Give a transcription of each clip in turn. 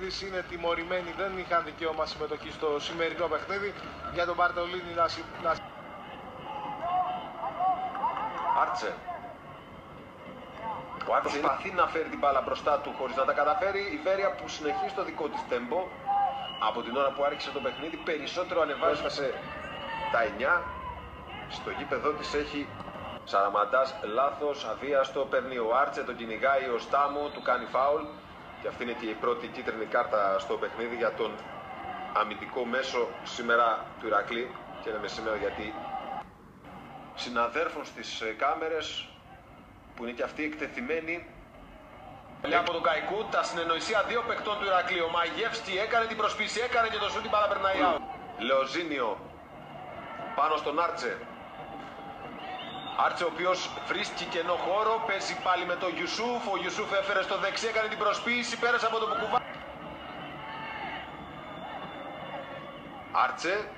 Ηρακλής είναι τιμωρημένοι, δεν είχαν δικαίωμα συμμετοχή στο σημερινό παιχνίδι. Για τον Μπαρτολίνη να... Άρτσε. Ο Άρτσε προσπαθεί να φέρει την μπάλα μπροστά του χωρίς να τα καταφέρει. Η Βέρεια που συνεχίζει το δικό της τέμπο. Από την ώρα που άρχισε το παιχνίδι περισσότερο ανεβάζει τα 9. Στο γήπεδο της έχει Σαραμαντάς λάθος, αβίαστο, παίρνει ο Άρτσε, τον κυνηγάει ο Στάμου, του κάνει φάουλ. Και αυτή είναι και η πρώτη κίτρινη κάρτα στο παιχνίδι για τον αμυντικό μέσο σήμερα του Ηρακλή. Και λέμε σήμερα γιατί συναδέρφων στις κάμερες που είναι και αυτοί εκτεθειμένοι. Από τον Καϊκούτα, συνεννοησία δύο παικτών του Ηρακλή. Ο Μαγεύσκι έκανε την προσπίση, έκανε και το σούτ, την μπάλα περνάει out. Λεοζίνιο πάνω στον Άρτσε. Άρτσε ο οποίος βρίσκει κενό χώρο, παίζει πάλι με τον Ιουσούφ. Ο Ιουσούφ έφερε στο δεξί, έκανε την προσπίση, πέρασε από τον Μπουκουβά. Άρτσε,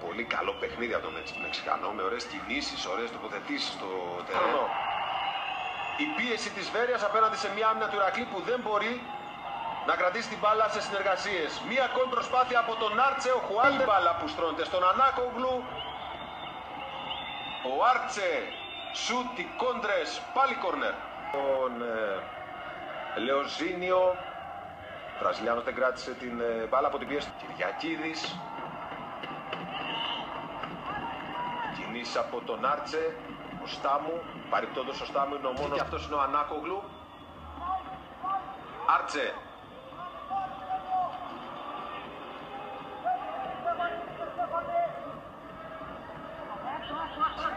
πολύ καλό παιχνίδι από τον Μεξικανό, με ωραίες κινήσεις, ωραίες τοποθετήσεις στο τερένο. Η πίεση της Βέρειας απέναντι σε μια άμυνα του Ηρακλή που δεν μπορεί να κρατήσει την μπάλα σε συνεργασίες. Μία ακόμη προσπάθεια από τον Άρτσε, ο Χουάντε, μπάλα που στρώνεται στον Ανάκογλου. Ο Άρτσε, σούτ, οι κόντρες, πάλι κόρνερ. Τον Λεοζίνιο, Βραζιλιάνος δεν κράτησε την μπάλα από την πίεση του Κυριακίδης. Κινήσεις από τον Άρτσε, ο Στάμου, παρεπτόντως ο Στάμου είναι ο μόνος. Και αυτός είναι ο Ανάκογλου. Άρτσε.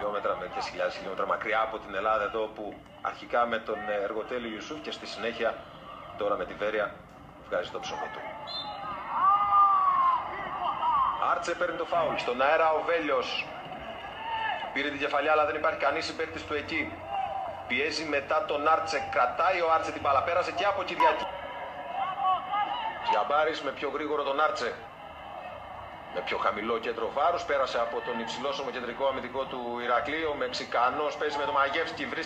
2 μερικές χιλιάδες χιλιόμετρα μακριά από την Ελλάδα εδώ που αρχικά με τον Εργοτέλη Ιουσούφ και στη συνέχεια τώρα με τη Βέρεια βγάζει το ψωμί του. Άρτσε παίρνει το φάουλ. Στον αέρα ο Βέλιος πήρε την κεφαλιά αλλά δεν υπάρχει κανείς συμπαίκτης του εκεί. Πιέζει μετά τον Άρτσε, κρατάει ο Άρτσε την μπάλα, πέρασε και από Κυριακή. Γιαμπάρης με πιο γρήγορο τον Άρτσε. Με πιο χαμηλό κέντρο βάρους, πέρασε από τον υψηλόσωμο κεντρικό αμυντικό του Ηρακλή. Ο Μεξικανός παίζει με τον Μαγεύσκι.